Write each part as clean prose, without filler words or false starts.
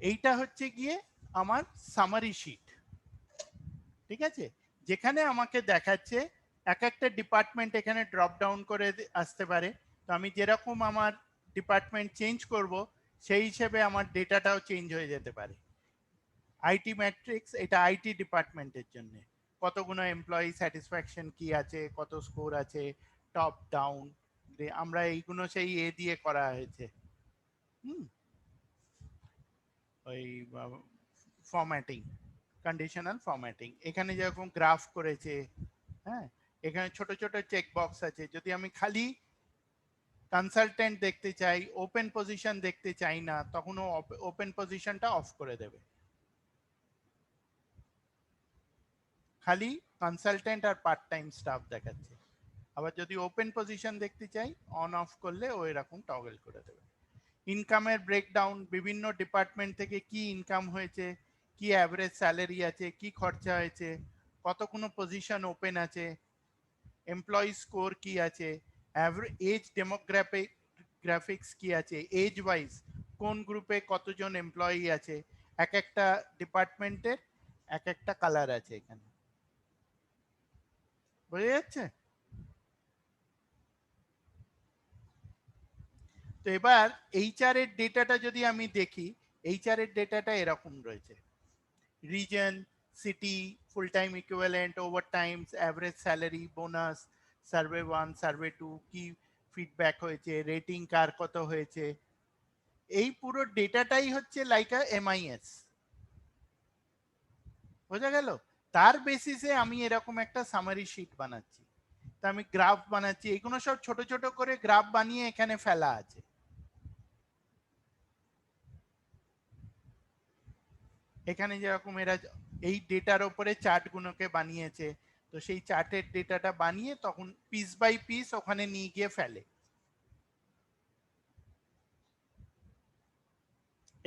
এইটা হচ্ছে গিয়ে আমার সামারি শিট, ঠিক আছে, যেখানে আমাকে দেখাচ্ছে এক একটা ডিপার্টমেন্ট এখানে ড্রপ ডাউন করে আসতে পারে। তো আমি যেরকম আমার ডিপার্টমেন্ট চেঞ্জ করব সেই হিসেবে আমার ডেটাটাও চেঞ্জ হয়ে যেতে পারে। আইটি ম্যাট্রিক্স, এটা আইটি ডিপার্টমেন্টের জন্য কতগুলো এমপ্লয়ি স্যাটিসফ্যাকশন কি আছে, কত স্কোর আছে, টপ ডাউন, আমরা এইগুলো সেই এ দিয়ে করা হয়েছে। হুম, ওই ফরম্যাটিং, কন্ডিশনাল ফরম্যাটিং, এখানে যেরকম গ্রাফ করেছে, হ্যাঁ, এখানে ছোট ছোট চেক বক্স আছে। যদি আমি খালি কনসালটেন্ট দেখতে চাই, ওপেন পজিশন দেখতে চাই না, তখন ওপেন পজিশনটা অফ করে দেবে, খালি কনসালটেন্ট আর পার্ট টাইম স্টাফ দেখাচ্ছে। আবার যদি ওপেন পজিশন দেখতে চাই, অন অফ করলে ও এরকম টগল করে দেবে। ইনকামের ব্রেকডাউন, বিভিন্ন ডিপার্টমেন্ট থেকে কি ইনকাম হয়েছে, কি অ্যাভারেজ স্যালারি আছে, কি খরচা হয়েছে, কত কোনো পজিশন ওপেন আছে, এমপ্লয়ি স্কোর কি আছে, এজ ডেমোগ্রাফিক গ্রাফিক্স কি আছে, এজ ওয়াইজ কোন গ্রুপে কতজন এমপ্লয়ি আছে, এক একটা ডিপার্টমেন্টের এক একটা কালার আছে এখানে, বোঝা যাচ্ছে? তো এবার এইচআর এর ডেটাটা যদি আমি দেখি, এইচআর এর ডেটাটা এরকম রয়েছে, region, city, full time equivalent, overtimes, average salary, bonus, survey 1, survey 2 কি ফিডব্যাক হয়েছে, রেটিং কার কত হয়েছে, এই পুরো ডেটাটাই হচ্ছে লাইক আ এমআইএস, বোঝা গেল? তার বেসিসে আমি এরকম একটা সামারি শিট বানাচ্ছি, তা আমি গ্রাফ বানাচ্ছি, এগুলো সব ছোট ছোট করে গ্রাফ বানিয়ে এখানে ফেলা আছে। এখানে যেরকম এরা এই ডেটার উপরে চার্টগুলোকে বানিয়েছে, তো সেই চার্টের ডেটাটা বানিয়ে তখন পিস বাই পিস ওখানে নিয়ে গিয়ে ফেলে।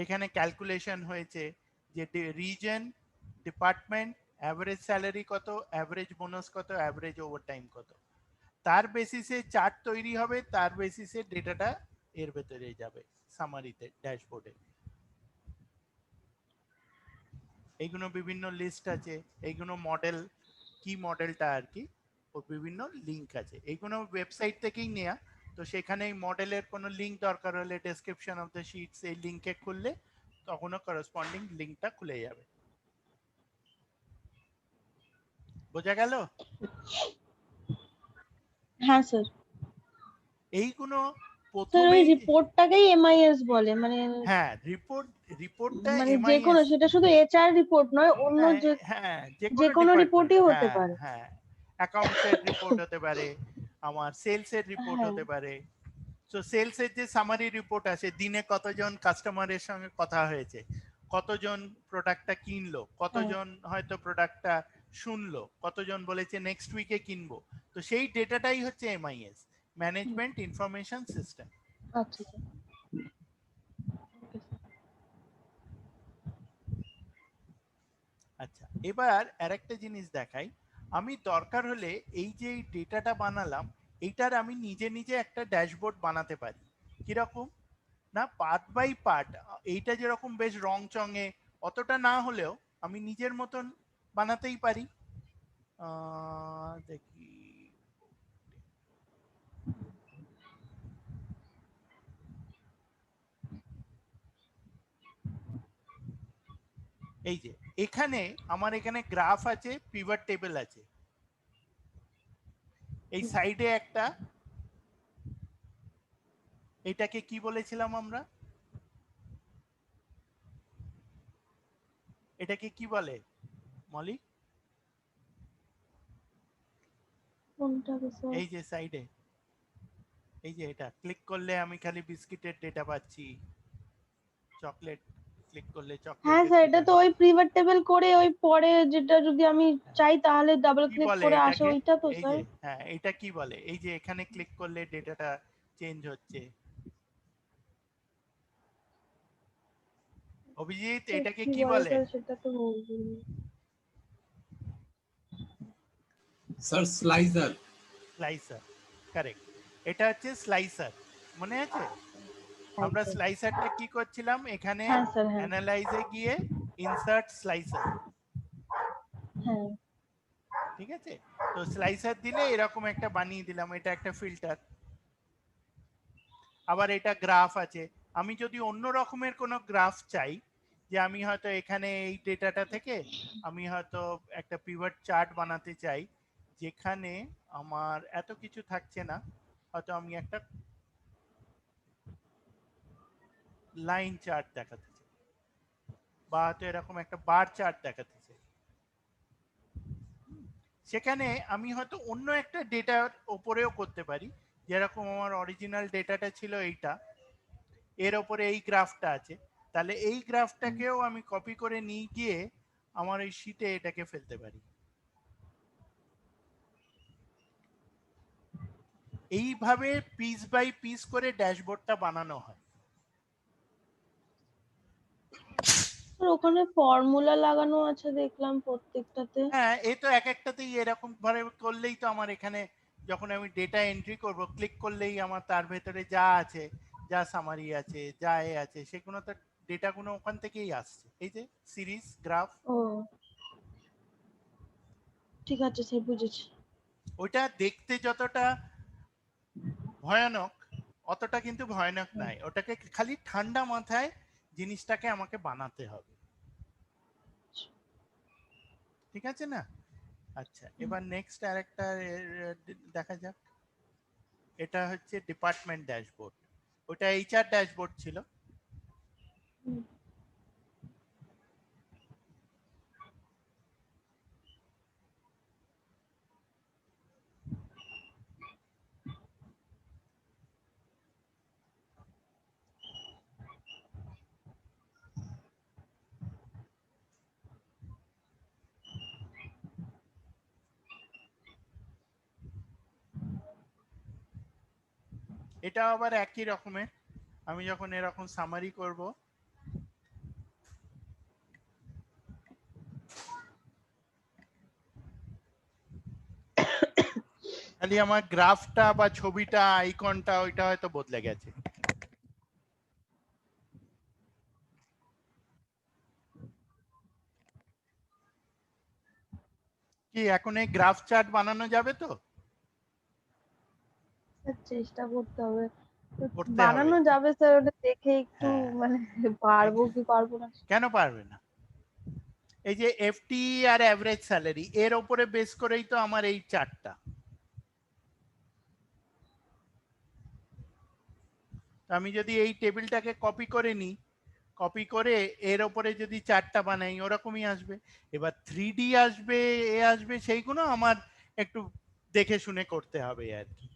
এখানে ক্যালকুলেশন হয়েছে যে রিজন, ডিপার্টমেন্ট, অ্যাভারেজ স্যালারি কত, অ্যাভারেজ বোনাস কত, অ্যাভারেজ ওভারটাইম কত, তার বেসিসে চার্ট তৈরি হবে, তার বেসিসে ডেটাটা এর ভেতরে যাবে সামারিতে, ড্যাশবোর্ডে। এইগুলো বিভিন্ন লিস্ট আছে, এইগুলো মডেল, কি মডেলটা আর কি, ও বিভিন্ন লিঙ্ক আছে, এইগুলো ওয়েবসাইট থেকেই নেওয়া। তো সেখানে এই মডেলের কোনো লিঙ্ক দরকার হলে ডেসক্রিপশন অফ দ্য শিটস এই লিঙ্কে খুললে তখনও করসপন্ডিং লিঙ্কটা খুলে যাবে। বোঝা গেল? হ্যাঁ স্যার। এইগুলো স্যার ওই প্রথমেই, রিপোর্টটাকেই এমআইএস বলে, মানে হ্যাঁ, রিপোর্টটা মানে যে কোনো, এমআইএস। সেটা শুধু এইচআর রিপোর্ট নয়, অন্য হ্যাঁ, যে হ্যাঁ, যে যে কোনো কোনো ডিপার্টমেন্ট, রিপোর্টই হতে হ্যাঁ পারে। হ্যাঁ, অ্যাকাউন্টসের রিপোর্ট হতে পারে, আমার সেলসের রিপোর্ট হ্যাঁ। হতে পারে। তো সেলসের যে সামারি রিপোর্ট আছে, দিনে কতজন কাস্টমারের সঙ্গে কথা হয়েছে, কতজন প্রোডাক্টটা কিনলো, হ্যাঁ। কতজন হয়তো প্রোডাক্টটা শুনলো, কতজন বলেছে নেক্সট উইকে কিনবো, তো সেই ডেটাটাই হচ্ছে এমআইএস, ম্যানেজমেন্ট ইনফরমেশন সিস্টেম। আচ্ছা স্যার। আচ্ছা, এবার আরেকটা জিনিস দেখাই, আমি দরকার হলে এই যে ডেটাটা বানালাম, এইটার আমি নিজে নিজে একটা ড্যাশবোর্ড বানাতে পারি। কিরকম না, পার্ট বাই পার্ট, এইটা যেরকম বেশ রং চঙে অতটা না হলেও আমি নিজের মতন বানাতেই পারি। দেখি, এই যে এখানে আমার এখানে গ্রাফ আছে, পিভট টেবিল আছে, এই সাইডে একটা, এটাকে কি বলেছিলাম আমরা, এটাকে কি বলে মলি? কোনটাকে স্যার? এই যে সাইডে, এই যে এটা ক্লিক করলে আমি খালি বিস্কিটের ডেটা পাচ্ছি, চকলেট ক্লিক করলে চকলেট হ্যাঁ স্যার, বিস্কিট এটা তো আসছে। ওই প্রিভেট টেবিল করে ওই পরে যেটা যদি আমি চাই তাহলে ডাবল কি ক্লিক বলে করে আসে, এটাকে? ওইটা তো এই স্যার? যে, হ্যাঁ, এটা কি বলে, এই যে এখানে ক্লিক করলে ডেটাটা চেঞ্জ হচ্ছে, অভিজিৎ স্যার এটাকে কি কি বলে বলে? স্যার, সেটা তো বলবেন। Sir slicer. স্লাইসার, কারেক্ট, এটা হচ্ছে স্লাইসার, মনে আছে? আমরা আচ্ছা। স্লাইসারটা কি করছিলাম এখানে হ্যাঁ স্যার, হ্যাঁ অ্যানালাইজে গিয়ে ইনসার্ট স্লাইসার, হ্যাঁ। ঠিক আছে? তো স্লাইসার দিলে এরকম একটা বানিয়ে দিলাম, এটা একটা ফিল্টার। আবার এটা গ্রাফ আছে, আমি যদি অন্য রকমের কোনো গ্রাফ চাই, যে আমি হয়তো এখানে এই ডেটাটা থেকে আমি হয়তো একটা পিভট চার্ট বানাতে চাই যেখানে আমার এত কিছু থাকছে না, হয়তো আমি একটা লাইন চার্ট দেখাতে চাই বা হয়তো এরকম একটা বার চার্ট দেখাতে চাই, সেখানে আমি হয়তো অন্য একটা ডেটার ওপরেও করতে পারি। যেরকম আমার অরিজিনাল ডেটাটা ছিল এইটা, এর ওপরে এই গ্রাফটা আছে, তাহলে এই গ্রাফটাকেও আমি কপি করে নিয়ে গিয়ে আমার এই শীটে এটাকে ফেলতে পারি। এইভাবে পিস বাই পিস করে ড্যাশবোর্ডটা বানানো হয়। স্যার ওখানে ফর্মুলা লাগানো আছে দেখলাম প্রত্যেকটাতে। হ্যাঁ, এই তো এক একটাতেই এরকম ভাবে করলেই তো আমার এখানে যখন আমি ডেটা এন্ট্রি করব, ক্লিক করলেই আমার তার ভেতরে যা আছে, যা সামারি আছে, যা এ আছে, সেগুলো তো ডেটাগুলো ওখান থেকেই আসছে। এই যে সিরিজ গ্রাফ, ও ঠিক আছে স্যার, বুঝেছি। ওটা দেখতে যতটা ভয়ানক অতটা কিন্তু ভয়ানক হুম। নাই, ওটাকে খালি ঠান্ডা মাথায় জিনিসটাকে আমাকে বানাতে হবে, ঠিক আছে না? আচ্ছা, এবার নেক্সট আরেকটা দেখা যাক। এটা হচ্ছে ডিপার্টমেন্ট ড্যাশবোর্ড, ওটা এইচআর ড্যাশবোর্ড ছিল। হুম। এটা আবার একই রকমের, আমি যখন এরকম সামারি করব, খালি আমার গ্রাফটা বা ছবিটা আইকনটা ওইটা হয়তো বদলে গেছে। কি এখন এই গ্রাফ চার্ট বানানো যাবে তো? স্যার চেষ্টা করতে হবে। করতে হবে, বানানো যাবে স্যার, ওটা দেখে একটু হ্যাঁ। মানে পারবো কি পারবো না। কেন পারবে না? এই যে এফটি আর অ্যাভারেজ স্যালারি, এর উপরে বেস করেই তো আমার এই চার্টটা। আমি যদি এই টেবিলটাকে কপি করে নিই, কপি করে এর ওপরে যদি চার্টটা বানাই, ওরকমই আসবে। এবার 3D আসবে, এ আসবে, সেইগুলো আমার একটু দেখে শুনে করতে হবে আর কি।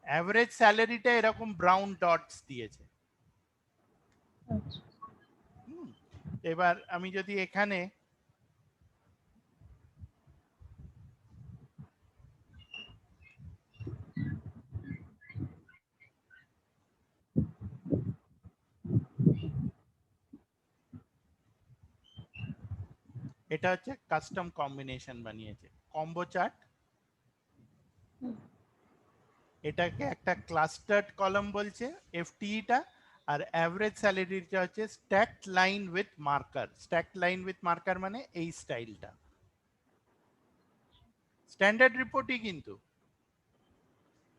অ্যাভারেজ স্যালারিটা এরকম ব্রাউন ডটস দিয়েছে। আচ্ছা। হুম, এবার আমি যদি এখানে এটা হচ্ছে কাস্টম কম্বিনেশন বানিয়েছে, কম্বো চার্ট। হুম। এটাকে একটা ক্লাস্টার্ড কলাম বলছে এফটিইটা, আর অ্যাভারেজ স্যালারিটা হচ্ছে stacked line with marker. Stacked line with marker মানে এই স্টাইলটা স্ট্যান্ডার্ড রিপোর্টই, কিন্তু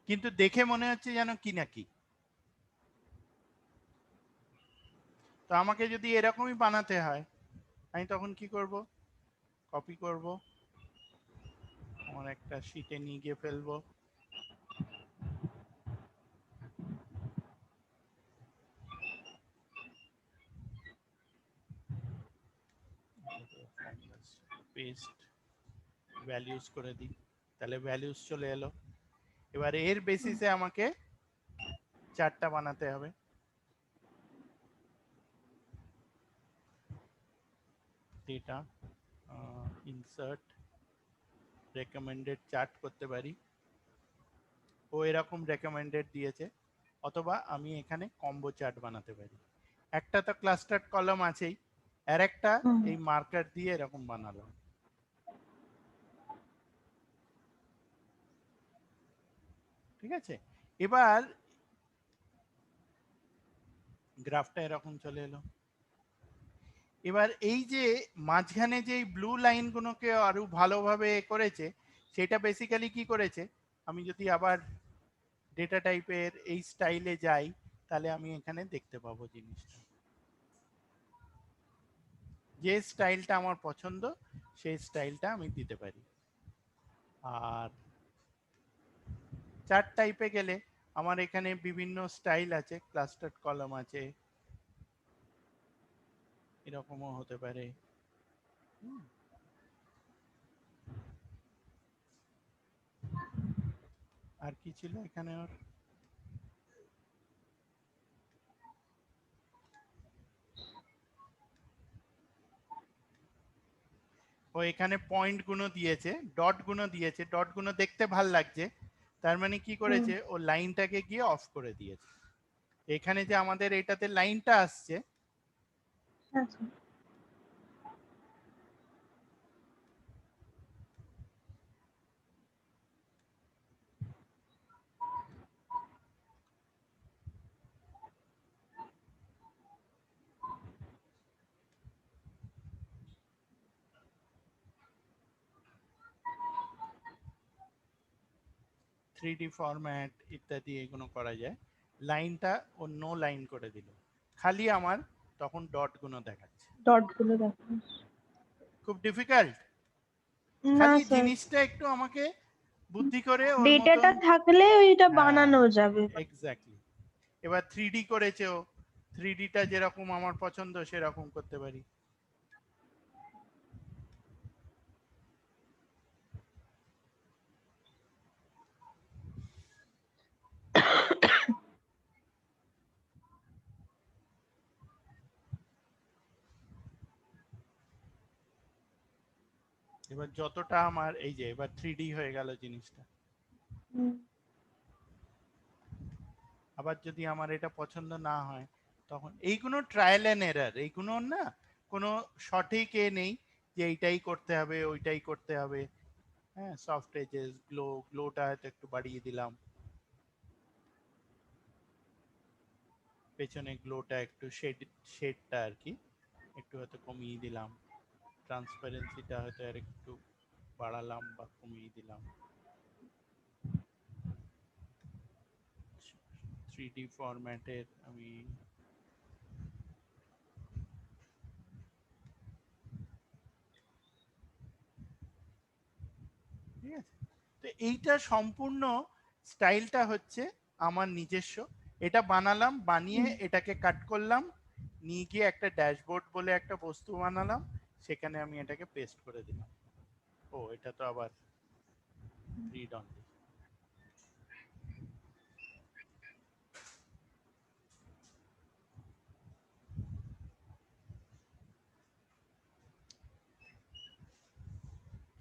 কিন্তু দেখে মনে হচ্ছে যেন কি না কি। তো আমাকে যদি এরকমই বানাতে হয়, আমি তখন কি করব? কপি করব, আমার একটা শীটে নিয়ে গিয়ে ফেলবো, পেস্ট, ভ্যালিউজ করে দিই, তাহলে ভ্যালিউজ চলে এলো। এবার এর বেসিসে আমাকে চার্টটা বানাতে হবে। ডেটা, ইনসার্ট, রেকমেন্ডেড চার্ট করতে পারি, ও এরকম রেকমেন্ডেড দিয়েছে। অথবা আমি এখানে কম্বো চার্ট বানাতে পারি। একটা তো ক্লাস্টার্ড কলাম আছেই, আর একটা হুম। এই মার্কার দিয়ে এরকম বানালাম, ঠিক আছে? এবার গ্রাফটা এরকম চলে এলো। এবার এই যে মাঝখানে যে ব্লু লাইনগুলোকে আরো ভালোভাবে করেছে, সেটা বেসিক্যালি কি করেছে, আমি যদি আবার ডেটা টাইপের এই স্টাইলে যাই, তাহলে আমি এখানে দেখতে পাবো জিনিসটা। যে স্টাইলটা আমার পছন্দ সেই স্টাইলটা আমি দিতে পারি। আর চার্ট টাইপে গেলে আমার এখানে বিভিন্ন স্টাইল আছে, ক্লাস্টার্ড কলাম আছে, এরকমও হতে পারে। আর কি ছিল এখানে ওর, ও এখানে পয়েন্ট গুলো দিয়েছে, ডট গুলো দিয়েছে, ডট গুলো দেখতে ভাল লাগছে, তার মানে কি করেছে, ও লাইনটাকে গিয়ে অফ করে দিয়েছে। এখানে যে আমাদের এটাতে লাইনটা আসছে, আচ্ছা। থ্রিডি ফরম্যাট ইত্যাদি এগুলো করা যায়। লাইনটা ও নো লাইন করে দিল, খালি আমার তখন ডট গুলো দেখাচ্ছে। ডট গুলো দেখো। খুব ডিফিকাল্ট? না খালি স্যার, জিনিসটা একটু আমাকে বুদ্ধি করে ওর মতন, ডেটাটা থাকলে ওইটা হ্যাঁ বানানো যাবে। এক্স্যাক্টলি। এবার থ্রিডি করেছে ও, থ্রিডিটা যেরকম আমার পছন্দ সেরকম করতে পারি। এবার যতটা আমার এই যে এবার থ্রিডি হয়ে গেল জিনিসটা। হুম। আবার যদি আমার এটা পছন্দ না হয়, তখন এইগুলো ট্রায়াল এন্ড এরর, এইগুলো না কোনো সঠিক এ নেই যে এইটাই করতে হবে ওইটাই করতে হবে। হ্যাঁ, সফট এজেস, গ্লোটা হয়তো একটু বাড়িয়ে দিলাম, পেছনে গ্লোটা একটু শেডটা আর কি একটু হয়তো কমিয়ে দিলাম, ট্রান্সপারেন্সিটা হয়তো আর একটু বাড়ালাম বা কমিয়ে দিলাম। 3D ফরম্যাটের আমি ঠিক আছে। তো এইটা সম্পূর্ণ স্টাইলটা হচ্ছে আমার নিজস্ব। এটা বানালাম, বানিয়ে এটাকে কাট করলাম, নিয়ে গিয়ে একটা ড্যাশবোর্ড বলে একটা বস্তু বানালাম, সেখানে আমি এটাকে পেস্ট করে দিলাম। ও এটা তো আবার রিড অনলি।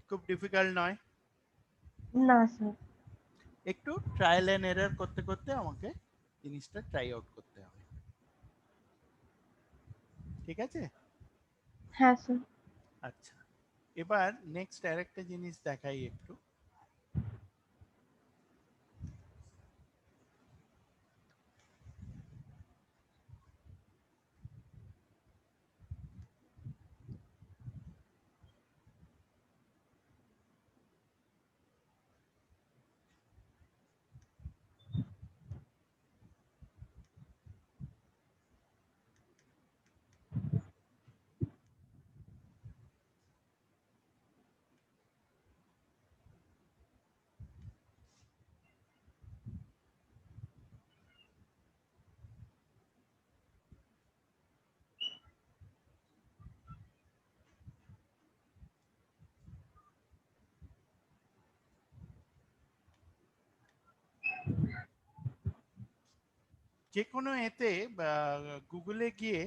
খুব ডিফিকাল্ট নয়, না স্যার। একটু ট্রায়াল এন্ড এরর করতে করতে আমাকে জিনিসটা ট্রাই আউট করতে হবে। ঠিক আছে? হ্যাঁ স্যার। আচ্ছা, এবার নেক্সট আরেকটা জিনিস দেখাই একটু। যে কোনো এতে গুগলে গিয়ে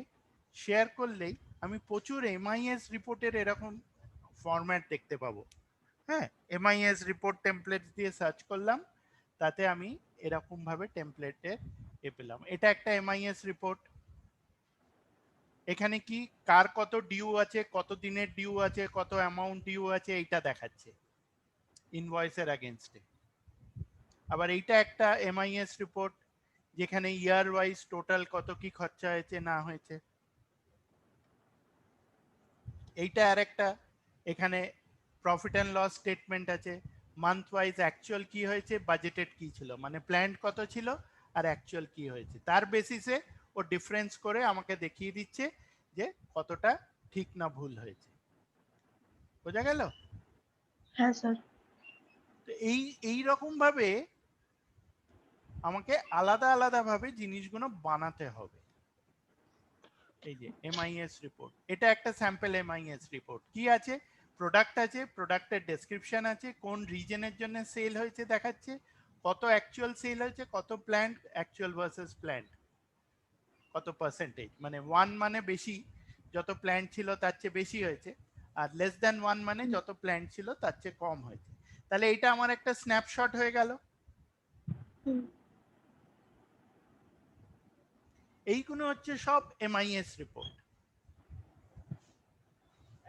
শেয়ার করলেই আমি প্রচুর এমআইএস রিপোর্টের এরকম ফরম্যাট দেখতে পাবো। হ্যাঁ, এমআইএস রিপোর্ট টেমপ্লেট দিয়ে সার্চ করলাম, তাতে আমি এরকম ভাবে টেমপ্লেটের পেলাম। এটা একটা এমআইএস রিপোর্ট। এখানে কি কার কত ডিউ আছে, কত দিনের ডিউ আছে, কত অ্যামাউন্ট ডিউ আছে, এইটা দেখাচ্ছে ইনভয়েসের এগেনস্টে। আবার এইটা একটা এমআইএস রিপোর্ট, যেখানে ইয়ার ওয়াইজ টোটাল কত কি খরচা হয়েছে না হয়েছে। এইটা আর একটা, এখানে প্রফিট অ্যান্ড লস স্টেটমেন্ট আছে, মান্থ ওয়াইজ অ্যাকচুয়াল কি হয়েছে, বাজেটেড কি ছিল, মানে প্ল্যান কত ছিল আর অ্যাকচুয়াল কি হয়েছে, তার বেসিসে ও ডিফারেন্স করে আমাকে দেখিয়ে দিচ্ছে যে কতটা ঠিক না ভুল হয়েছে। বোঝা গেল? হ্যাঁ স্যার। তো এই রকম ভাবে আমাকে আলাদা আলাদা ভাবে জিনিসগুলো বানাতে হবে। এই যে এমআইএস রিপোর্ট, এটা একটা স্যাম্পল এমআইএস রিপোর্ট। কি আছে, প্রোডাক্ট আছে, প্রোডাক্টের ডেসক্রিপশন আছে, কোন রিজনের জন্য সেল হয়েছে দেখাচ্ছে, কত অ্যাকচুয়াল সেল হয়েছে, কত প্ল্যান্ড অ্যাকচুয়াল ভার্সেস প্ল্যান্ড, কত পার্সেন্টেজ, মানে 1 মানে বেশি, যত প্ল্যান্ড ছিল তার চেয়ে বেশি হয়েছে, আর লেস দ্যান 1 মানে যত প্ল্যান্ড ছিল তার চেয়ে কম হয়েছে। তাহলে এটা আমার একটা স্ন্যাপশট হয়ে গেল। এইগুলো হচ্ছে সব এমআইএস রিপোর্ট।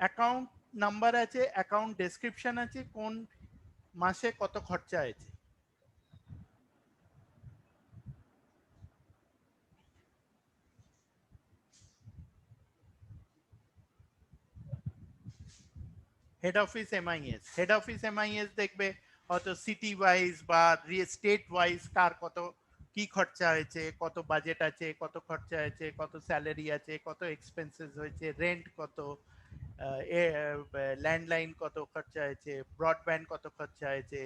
অ্যাকাউন্ট নাম্বার আছে, অ্যাকাউন্ট ডেসক্রিপশন আছে, কোন মাসে কত খরচা হয়েছে। Head office MIS, head office MIS দেখবে হয়তো সিটি ওয়াইজ বা স্টেট ওয়াইজ কার কত কি খরচা হয়েছে, কত বাজেট আছে, কত খরচা হয়েছে, কত স্যালারি আছে, কত এক্সপেন্সেস হয়েছে, রেন্ট কত, ল্যান্ডলাইন কত খরচা হয়েছে, ব্রডব্যান্ড কত খরচা হয়েছে,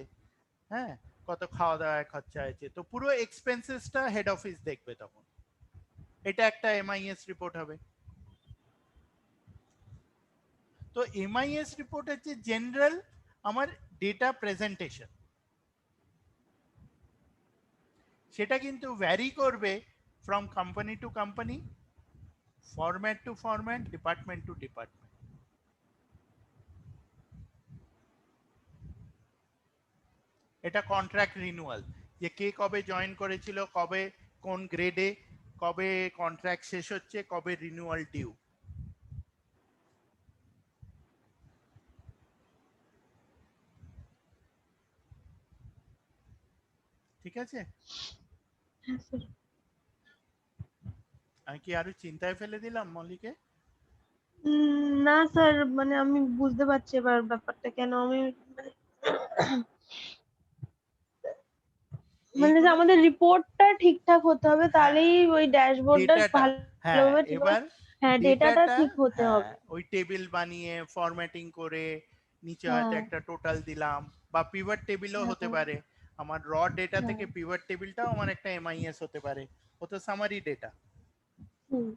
হ্যাঁ, কত খাওয়া দাওয়ায় খরচা হয়েছে। তো পুরো এক্সপেন্সেসটা হেড অফিস দেখবে তখন, এটা একটা এমআইএস রিপোর্ট হবে। তো এমআইএস রিপোর্ট হচ্ছে জেনারেল আমার ডেটা প্রেজেন্টেশন, সেটা কিন্তু ভ্যারি করবে from company to company, format to format, department to department. এটা কন্ট্রাক্ট রিনিউয়াল, যে কে কবে জয়েন করেছিল, কবে কোন গ্রেডে, কবে কন্ট্রাক্ট শেষ হচ্ছে, কবে রিনিউয়াল ডিউ। ঠিক আছে? হ্যাঁ স্যার। আমি কি আরো চিন্তায় ফেলে দিলাম মল্লিকে? না স্যার, মানে আমি বুঝতে পারছি এবার ব্যাপারটা, কেন আমি মানে যে এইগুলো আমাদের রিপোর্টটা ঠিকঠাক হতে হবে, তাহলেই ওই ড্যাশবোর্ডটা ডেটাটা, হ্যাঁ ভালোভাবে ঠিকভাবে, এবার হ্যাঁ ডেটাটা ডেটাটা, ঠিক হতে হ্যাঁ হবে। ওই টেবিল বানিয়ে ফরম্যাটিং করে নিচে হয়তো হ্যাঁ একটা টোটাল দিলাম, বা পিভট টেবিলও হতে হ্যাঁ পারে। আমার র ডেটা হ্যাঁ। থেকে পিভট টেবিলটাও আমার একটা এমআইএস হতে পারে, ও তো সামারি ডেটা। হুম।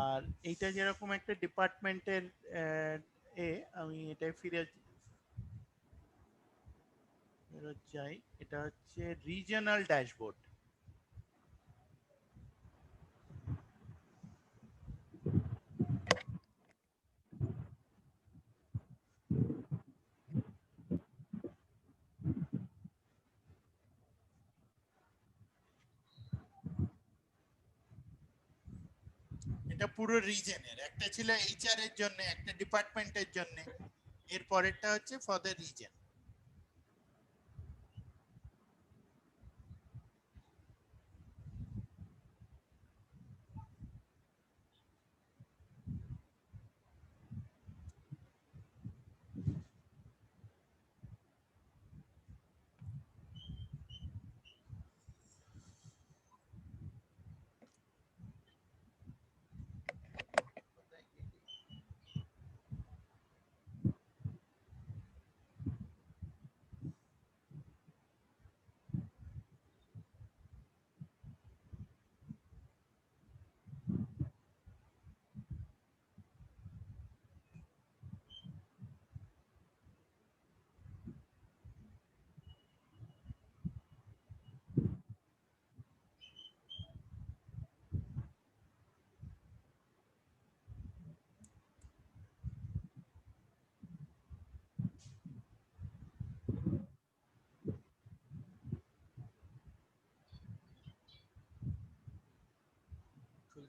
আর এইটা যেরকম একটা ডিপার্টমেন্টের আমি এটাই ফেরত যাই, এটা হচ্ছে রিজিওনাল ড্যাশবোর্ড। এটা পুরো রিজনের, একটা ছিল এইচআর এর জন্য, একটা ডিপার্টমেন্টের জন্য, এর পরেরটা হচ্ছে ফর দ্য রিজন।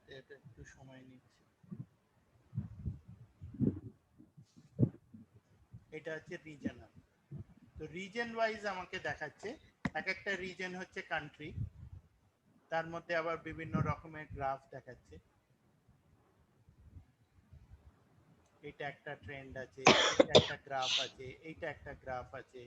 বানাতে, এটা একটু সময় নিচ্ছে। এটা হচ্ছে রিজনাল। তো রিজন ওয়াইজ আমাকে দেখাচ্ছে, এক একটা রিজন হচ্ছে কান্ট্রি, তার মধ্যে আবার বিভিন্ন রকমের গ্রাফ দেখাচ্ছে। এটা একটা ট্রেন্ড আছে, এটা একটা গ্রাফ আছে, এইটা একটা গ্রাফ আছে।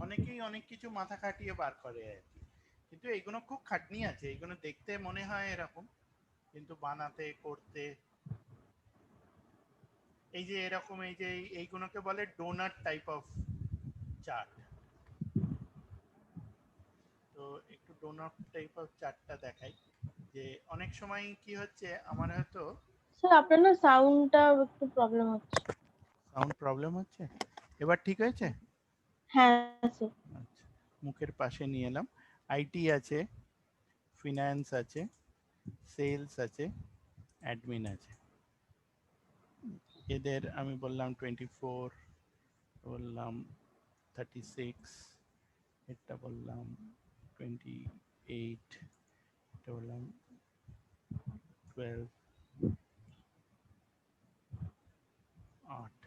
অনেকেই অনেক কিছু মাথা খাটিয়ে বার করে আর কি, কিন্তু এইগুলো খুব খাটনি আছে, এইগুলো দেখতে মনে হয় এরকম, কিন্তু বানাতে করতে, এই যে এরকম, এই যে এইগুলোকে বলে ডোনাট টাইপ অফ চার্ট। তো একটু ডোনাট টাইপ অফ চার্টটা দেখাই, যে অনেক সময় কি হচ্ছে আমার হয়তো। স্যার আপনার না সাউন্ডটা একটু প্রবলেম হচ্ছে। সাউন্ড প্রবলেম হচ্ছে, এবার ঠিক হয়েছে? হ্যাঁ স্যার। আচ্ছা, মুখের পাশে নিয়ে এলাম। আইটি আছে, ফিনান্স আছে, সেলস আছে, অ্যাডমিন আছে। এদের আমি বললাম 24, বললাম 36, এটা বললাম 28, এটা বললাম 12, 8।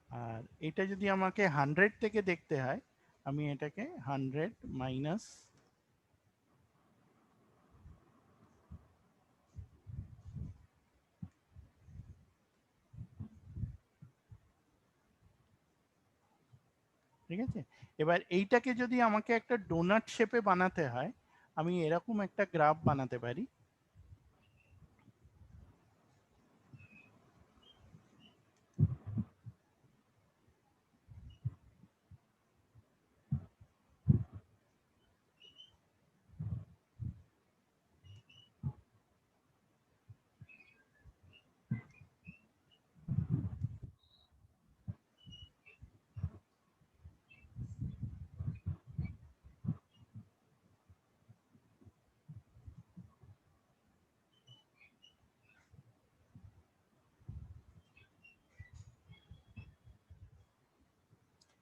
আর এটা যদি আমাকে 100 থেকে দেখতে হয়, আমি এটাকে 100 মাইনাস ঠিক আছে। এবার এইটাকে যদি আমাকে একটা ডোনাট শেপে বানাতে হয়, আমি এরকম একটা গ্রাফ বানাতে পারি।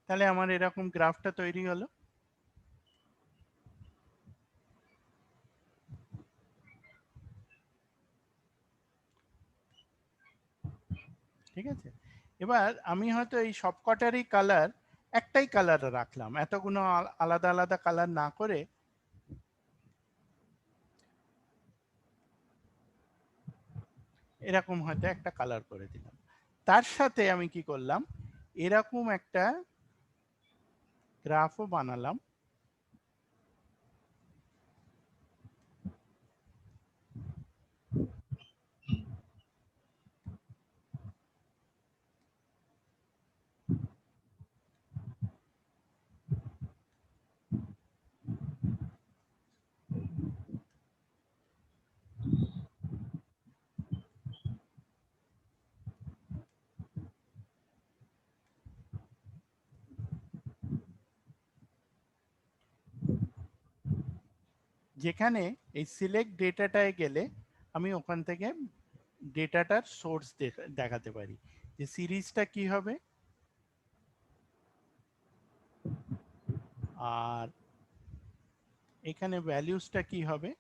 তাহলে আমার এরকম গ্রাফটা তৈরি হলো। ঠিক আছে। এবার আমি হয়তো এই সবকটারই কালার একটাই কালার রাখলাম, এতগুলো আলাদা আলাদা কালার না করে এরকম হয়তো একটা কালার করে দিলাম। তার সাথে আমি কি করলাম, এরকম একটা গ্রাফও বানালাম। যেখানে এই সিলেক্ট ডেটাটায় গেলে আমি ওখান থেকে ডেটাটার সোর্স দেখাতে পারি, যে সিরিজটা কি হবে আর এখানে ভ্যালুসটা কি হবে।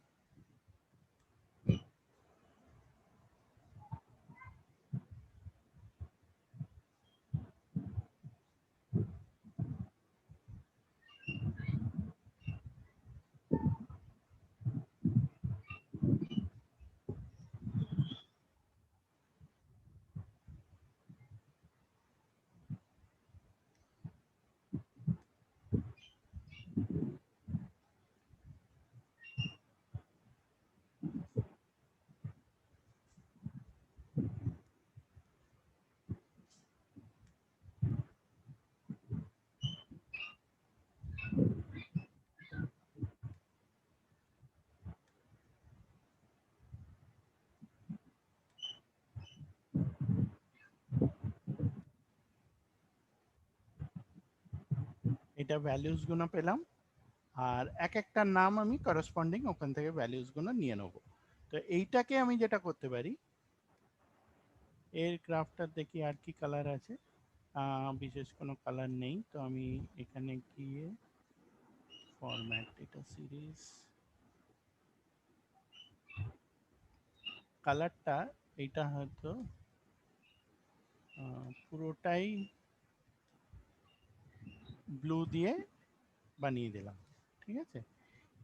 এটা ভ্যালুস গুলো পেলাম, আর এক একটা নাম আমি করসপন্ডিং ওখান থেকে ভ্যালুস গুলো নিয়ে নেব। তো এইটাকে আমি যেটা করতে পারি, এর গ্রাফটা দেখি আর কি কালার আছে। বিশেষ কোনো কালার নেই, তো আমি এখানে গিয়ে ফরম্যাট ডেটা সিরিজ, কালারটা এইটা হয়তো পুরোটাই ব্লু দিয়ে বানিয়ে দিলাম, ঠিক আছে।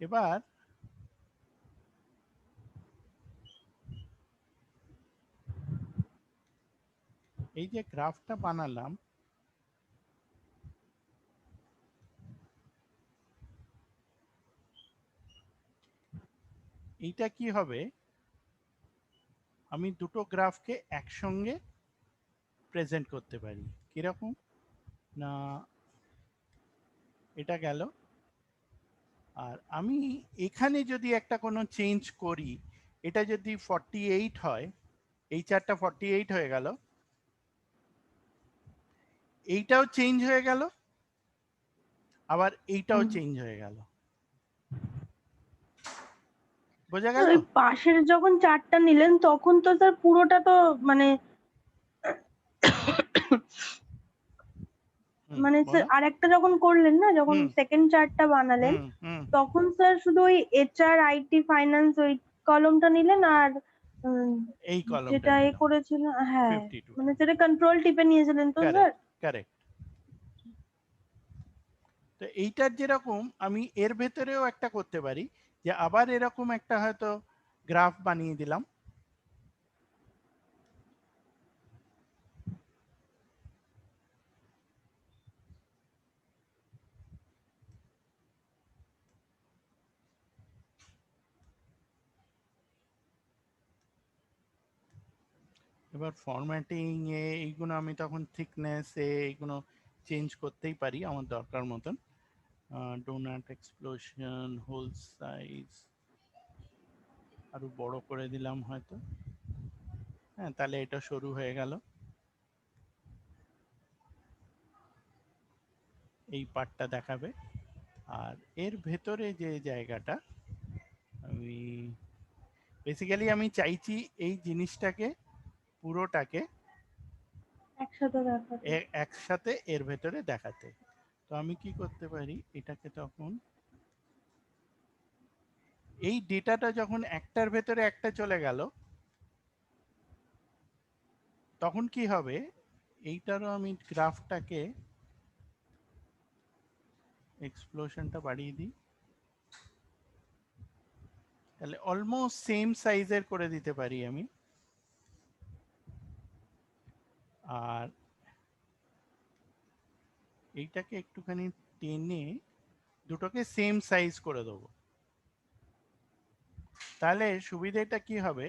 এবার এই যে গ্রাফটা বানালাম, এইটা কি হবে, আমি দুটো গ্রাফকে একসঙ্গে প্রেজেন্ট করতে পারি। কিরকম না, এটা গেল, আর আমি এখানে যদি একটা কোনো চেঞ্জ করি, এটা যদি 48 হয়, এই চারটা 48 হয়ে গেল, এইটাও চেঞ্জ হয়ে গেল, আবার এইটাও চেঞ্জ হয়ে গেল। বোঝা গেল? ওই পাশের যখন চারটা নিলেন তখন তো স্যার পুরোটা তো মানে মানে স্যার আর একটা যখন করলেন না, যখন সেকেন্ড চার্টটা বানালেন তখন স্যার শুধু ওই এইচআর আইটি ফাইন্যান্স ওই কলমটা নিলেন, আর এই কলমটা যেটা এ করেছিল, হ্যাঁ 52 মানে সেটা কন্ট্রোল টিপে নিয়েছিলেন তো স্যার। কারেক্ট। তো এইটার যেরকম আমি এর ভেতরেও একটা করতে পারি, যে আবার এরকম একটা হয়তো গ্রাফ বানিয়ে দিলাম, এবার ফরম্যাটিং এ এইগুলো আমি তখন থিকনেস এ এইগুলো চেঞ্জ করতেই পারি আমার দরকার মতন। ডোনাট এক্সপ্লোশন, হোল সাইজ আরো বড় করে দিলাম হয়তো, হ্যাঁ তাহলে এটা শুরু হয়ে গেল, এই পার্টটা দেখাবে। আর এর ভেতরে যে জায়গাটা, আমি বেসিক্যালি আমি চাইছি এই জিনিসটাকে পুরোটাকে একসাথে দেখাতে। একসাথে এর ভেতরে দেখাতে। তো আমি কি করতে পারি, এটাকে তখন এই ডেটাটা যখন একটার ভেতরে একটা চলে গেল, তখন কি হবে, এইটারও আমি গ্রাফটাকে এক্সপ্লোশনটা বাড়িয়ে দিই, তাহলে অলমোস্ট সেম সাইজের করে দিতে পারি আমি। আর এইটাকে একটুখানি টেনে দুটোকে সেম সাইজ করে দেবো, তাহলে সুবিধাটা কি হবে,